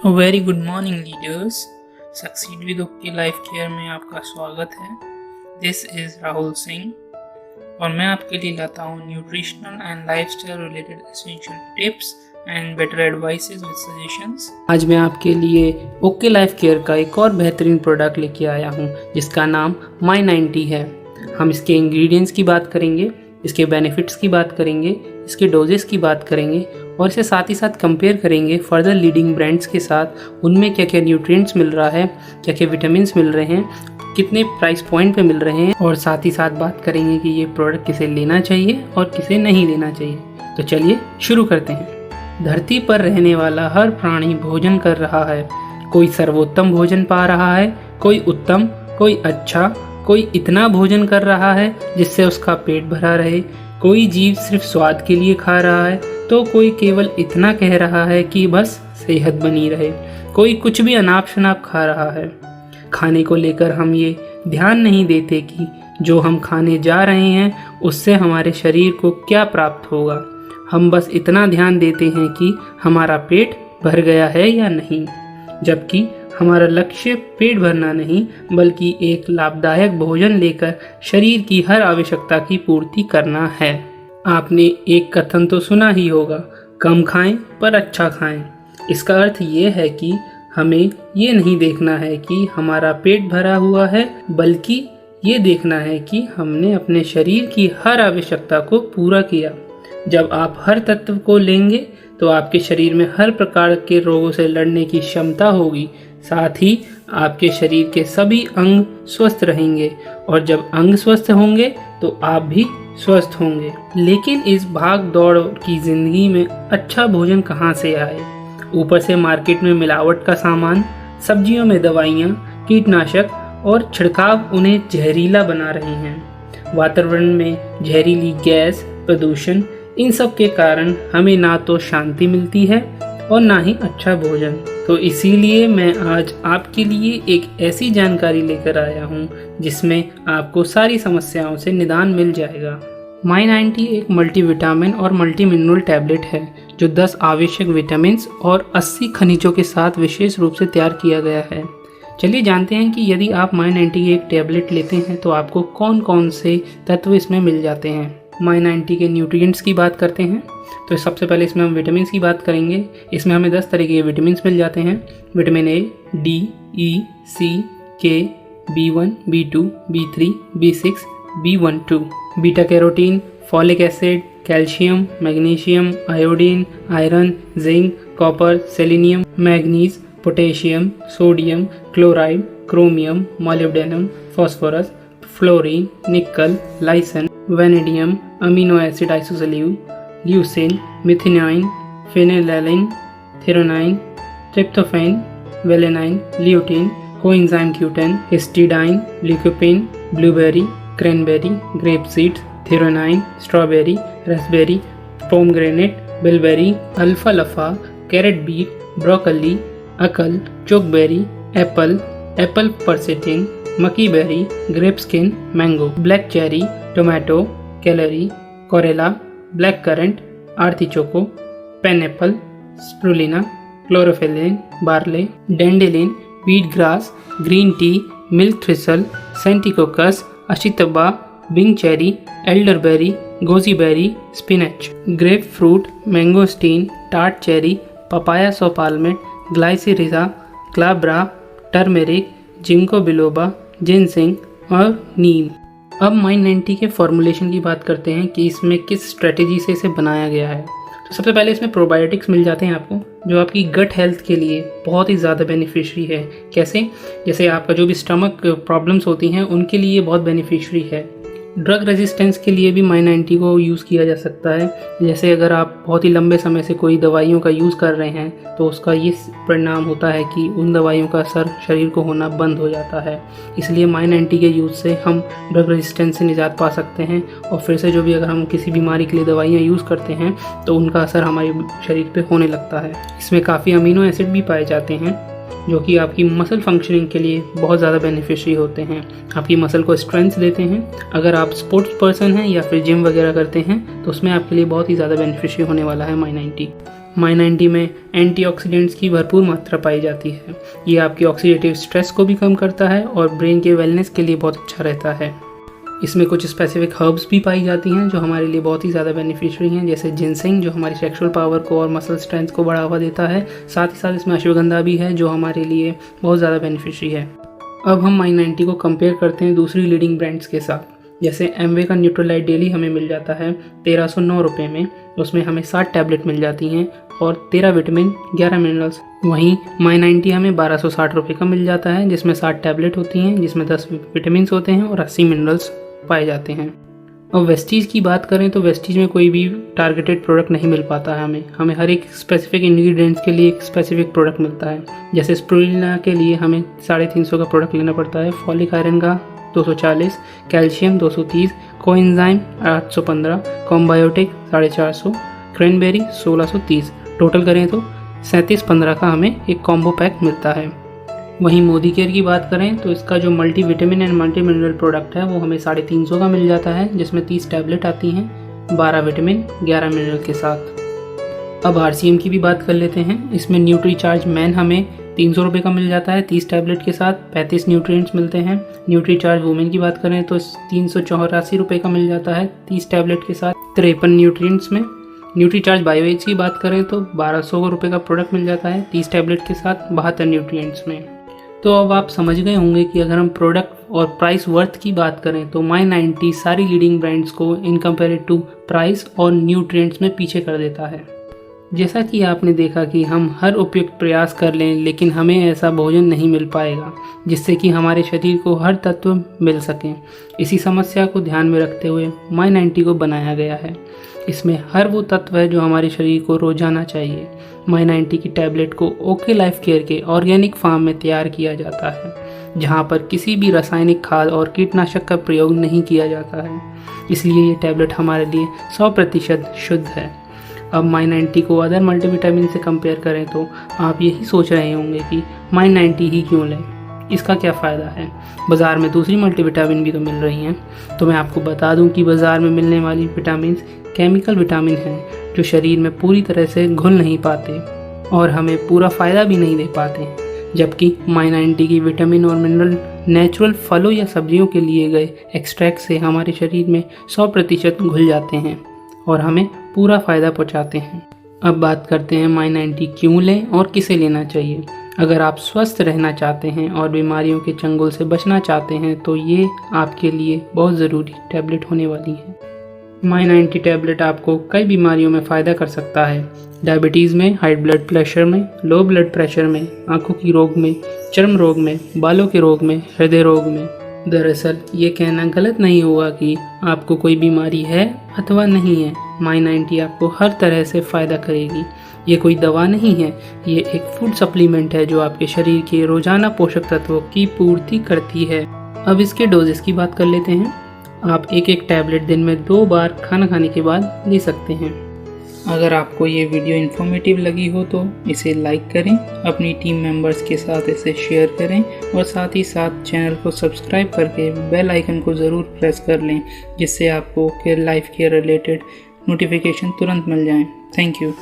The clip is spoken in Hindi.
Very good morning leaders. Succeed with okay life care में आपका स्वागत है। दिस इज़ राहुल सिंह और मैं आपके लिए लाता हूँ nutritional and lifestyle related essential tips and better advices with suggestions. आज मैं आपके लिए ओके लाइफ केयर का एक और बेहतरीन प्रोडक्ट लेके आया हूँ जिसका नाम My90 है। हम इसके इंग्रेडिएंट्स की बात करेंगे, इसके बेनिफिट्स की बात करेंगे, इसके डोजेस की बात करेंगे और इसे साथ ही साथ कंपेयर करेंगे फर्दर लीडिंग ब्रांड्स के साथ, उनमें क्या क्या न्यूट्रिएंट्स मिल रहा है, क्या क्या विटामिन्स मिल रहे हैं, कितने प्राइस पॉइंट पे मिल रहे हैं और साथ ही साथ बात करेंगे कि ये प्रोडक्ट किसे लेना चाहिए और किसे नहीं लेना चाहिए। तो चलिए शुरू करते हैं। धरती पर रहने वाला हर प्राणी भोजन कर रहा है। कोई सर्वोत्तम भोजन पा रहा है, कोई उत्तम, कोई अच्छा, कोई इतना भोजन कर रहा है जिससे उसका पेट भरा रहे। कोई जीव सिर्फ स्वाद के लिए खा रहा है तो कोई केवल इतना कह रहा है कि बस सेहत बनी रहे। कोई कुछ भी अनाप शनाप खा रहा है। खाने को लेकर हम ये ध्यान नहीं देते कि जो हम खाने जा रहे हैं उससे हमारे शरीर को क्या प्राप्त होगा। हम बस इतना ध्यान देते हैं कि हमारा पेट भर गया है या नहीं, जबकि हमारा लक्ष्य पेट भरना नहीं बल्कि एक लाभदायक भोजन लेकर शरीर की हर आवश्यकता की पूर्ति करना है। आपने एक कथन तो सुना ही होगा, कम खाएं पर अच्छा खाएं। इसका अर्थ ये है कि हमें ये नहीं देखना है कि हमारा पेट भरा हुआ है, बल्कि ये देखना है कि हमने अपने शरीर की हर आवश्यकता को पूरा किया। जब आप हर तत्व को लेंगे तो आपके शरीर में हर प्रकार के रोगों से लड़ने की क्षमता होगी। साथ ही आपके शरीर के सभी अंग स्वस्थ रहेंगे और जब अंग स्वस्थ होंगे तो आप भी स्वस्थ होंगे। लेकिन इस भाग दौड़ की जिंदगी में अच्छा भोजन कहाँ से आए? ऊपर से मार्केट में मिलावट का सामान, सब्जियों में दवाइयाँ, कीटनाशक और छिड़काव उन्हें जहरीला बना रहे हैं। वातावरण में जहरीली गैस, प्रदूषण, इन सब के कारण हमें ना तो शांति मिलती है और ना ही अच्छा भोजन। तो इसीलिए मैं आज आपके लिए एक ऐसी जानकारी लेकर आया हूँ जिसमें आपको सारी समस्याओं से निदान मिल जाएगा। My90 एक मल्टीविटामिन और मल्टी मिनरल टैबलेट है जो 10 आवश्यक विटामिन्स और 80 खनिजों के साथ विशेष रूप से तैयार किया गया है। चलिए जानते हैं कि यदि आप My90 की एक टैबलेट लेते हैं तो आपको कौन कौन से तत्व इसमें मिल जाते हैं। My90 के न्यूट्रिएंट्स की बात करते हैं तो सबसे पहले इसमें हम विटामिन की बात करेंगे। इसमें हमें 10 तरह के विटामिन मिल जाते हैं। विटामिन ए, डी, ई, सी, के, B1, B2, B3, B6, B12, beta carotene, folic acid, calcium, magnesium, iodine, iron, zinc, copper, selenium, manganese, potassium, sodium, chloride, chromium, molybdenum, phosphorus, fluorine, nickel, lysine, vanadium, amino acid isoleucine, leucine, methionine, phenylalanine, threonine, tryptophan, valine, lutein, coenzyme Q10, histidine, lycopene, blueberry, cranberry, grape seeds, threonine, strawberry, raspberry, pomegranate, bilberry, अल्फा लफा, कैरेट बीट, ब्रोकली, अकल, चोकबेरी, एप्पल परसिटिन, maqui berry, grape skin, mango, black cherry, tomato, celery, karela, black current, आर्टिचोको, pineapple, spirulina, chlorophyllin, barley, dandelion, wheat grass, green tea, milk thistle, senticosus, ashitaba, bing cherry, elderberry, goji berry, spinach, grapefruit, mangosteen, tart cherry, papaya saw palmetto, glycyrrhiza, glabra, turmeric, ginkgo biloba, ginseng और नीम। अब My90 के फॉर्मूलेशन की बात करते हैं कि इसमें किस स्ट्रेटेजी से इसे बनाया गया है। तो सबसे पहले इसमें प्रोबायोटिक्स मिल जाते हैं आपको, जो आपकी गट हेल्थ के लिए बहुत ही ज़्यादा बेनिफिशियरी है। कैसे? जैसे आपका जो भी स्टमक प्रॉब्लम्स होती हैं उनके लिए बहुत बेनिफिशियरी है। ड्रग रेजिस्टेंस के लिए भी My90 को यूज़ किया जा सकता है। जैसे अगर आप बहुत ही लंबे समय से कोई दवाइयों का यूज़ कर रहे हैं तो उसका ये परिणाम होता है कि उन दवाइयों का असर शरीर को होना बंद हो जाता है। इसलिए My90 के यूज़ से हम ड्रग रेजिस्टेंस से निजात पा सकते हैं और फिर से जो भी अगर हम किसी बीमारी के लिए दवाइयाँ यूज़ करते हैं तो उनका असर हमारे शरीर पर होने लगता है। इसमें काफ़ी अमीनो एसिड भी पाए जाते हैं जो कि आपकी मसल फंक्शनिंग के लिए बहुत ज़्यादा बेनिफिशियरी होते हैं, आपकी मसल को स्ट्रेंथ देते हैं। अगर आप स्पोर्ट्स पर्सन हैं या फिर जिम वगैरह करते हैं तो उसमें आपके लिए बहुत ही ज़्यादा बेनिफिशियरी होने वाला है My90। My90 में एंटीऑक्सीडेंट्स की भरपूर मात्रा पाई जाती है। ये आपकी ऑक्सीडेटिव स्ट्रेस को भी कम करता है और ब्रेन के वेलनेस के लिए बहुत अच्छा रहता है। इसमें कुछ स्पेसिफिक हर्ब्स भी पाई जाती हैं जो हमारे लिए बहुत ही ज़्यादा बेनिफिशियरी हैं, जैसे जिनसेंग जो हमारी सेक्सुअल पावर को और मसल स्ट्रेंथ को बढ़ावा देता है। साथ ही साथ इसमें अश्वगंधा भी है जो हमारे लिए बहुत ज़्यादा बेनिफिशियरी है। अब हम My90 को कंपेयर करते हैं दूसरी लीडिंग ब्रांड्स के साथ। जैसे एमवे का न्यूट्रोलाइट डेली हमें मिल जाता है 1309 रुपये में, उसमें हमें 60 टैबलेट मिल जाती हैं और 13 विटामिन 11 मिनरल्स। वहीं My90 हमें 1260 रुपये का मिल जाता है जिसमें 60 टैबलेट होती हैं, जिसमें 10 विटामिन होते हैं और 80 मिनरल्स पाए जाते हैं। और वेस्टीज की बात करें तो वेस्टीज में कोई भी टारगेटेड प्रोडक्ट नहीं मिल पाता है हमें हर एक स्पेसिफिक इंग्रेडिएंट्स के लिए एक स्पेसिफिक प्रोडक्ट मिलता है। जैसे स्प्रुलिना के लिए हमें 350 का प्रोडक्ट लेना पड़ता है, फॉलिक आयरन का 240, कैल्शियम 230, कोएंजाइम 815, कॉम्बायोटिक 450, क्रैनबेरी 1630। टोटल करें तो 3715 का हमें एक कॉम्बो पैक मिलता है। वहीं मोदी केयर की बात करें तो इसका जो multi vitamin and multi mineral product है वो हमें 350 का मिल जाता है, जिसमें 30 टैबलेट आती हैं 12 विटामिन 11 मिनरल के साथ। अब RCM की भी बात कर लेते हैं। इसमें न्यूट्रीचार्ज मैन हमें 300 रुपये का मिल जाता है 30 टैबलेट के साथ, 35 न्यूट्रिएंट्स मिलते हैं। न्यूट्रीचार्ज वुमेन की बात करें तो 384 रुपये का मिल जाता है 30 टैबलेट के साथ, 53 न्यूट्रिएंट्स में। न्यूट्रीचार्ज बायोएज की बात करें तो 1200 रुपये का प्रोडक्ट मिल जाता है 30 टैबलेट के साथ, 72 न्यूट्रिएंट्स में। तो अब आप समझ गए होंगे कि अगर हम प्रोडक्ट और प्राइस वर्थ की बात करें तो My90 सारी लीडिंग ब्रांड्स को इन कंपेयर टू प्राइस और न्यूट्रिएंट्स में पीछे कर देता है। जैसा कि आपने देखा कि हम हर उपयुक्त प्रयास कर लें लेकिन हमें ऐसा भोजन नहीं मिल पाएगा जिससे कि हमारे शरीर को हर तत्व मिल सकें। इसी समस्या को ध्यान में रखते हुए My90 को बनाया गया है। इसमें हर वो तत्व है जो हमारे शरीर को रोजाना चाहिए। My90 की टैबलेट को ओके लाइफ केयर के ऑर्गेनिक फार्म में तैयार किया जाता है, जहाँ पर किसी भी रासायनिक खाद और कीटनाशक का प्रयोग नहीं किया जाता है, इसलिए ये टैबलेट हमारे लिए 100% शुद्ध है। अब My90 को अदर मल्टीविटामिन से कंपेयर करें तो आप यही सोच रहे होंगे कि My90 ही क्यों लें, इसका क्या फ़ायदा है। बाज़ार में दूसरी मल्टीविटामिन भी तो मिल रही हैं। तो मैं आपको बता दूं कि बाज़ार में मिलने वाली विटामिन केमिकल विटामिन हैं जो शरीर में पूरी तरह से घुल नहीं पाते और हमें पूरा फ़ायदा भी नहीं दे पाते, जबकि My90 की विटामिन और मिनरल नेचुरल फलों या सब्जियों के लिए गए एक्सट्रैक्ट से हमारे शरीर में 100% घुल जाते हैं और हमें पूरा फ़ायदा पहुंचाते हैं। अब बात करते हैं My90 क्यों लें और किसे लेना चाहिए। अगर आप स्वस्थ रहना चाहते हैं और बीमारियों के चंगुल से बचना चाहते हैं तो ये आपके लिए बहुत ज़रूरी टैबलेट होने वाली है। My90 टैबलेट आपको कई बीमारियों में फ़ायदा कर सकता है। डायबिटीज़ में, हाई ब्लड प्रेशर में, लो ब्लड प्रेशर में, आँखों की रोग में, चर्म रोग में, बालों के रोग में, हृदय रोग में। दरअसल ये कहना गलत नहीं होगा कि आपको कोई बीमारी है अथवा नहीं है। My90 आपको हर तरह से फ़ायदा करेगी। ये कोई दवा नहीं है, ये एक फूड सप्लीमेंट है जो आपके शरीर के रोजाना पोषक तत्वों की पूर्ति करती है। अब इसके डोजेस की बात कर लेते हैं। आप एक टैबलेट दिन में 2 बार खाना खाने के बाद ले सकते हैं। अगर आपको ये वीडियो इन्फॉर्मेटिव लगी हो तो इसे लाइक करें, अपनी टीम मेंबर्स के साथ इसे शेयर करें और साथ ही साथ चैनल को सब्सक्राइब करके बेल आइकन को ज़रूर प्रेस कर लें, जिससे आपको लाइफ केयर रिलेटेड नोटिफिकेशन तुरंत मिल जाएं। Thank you.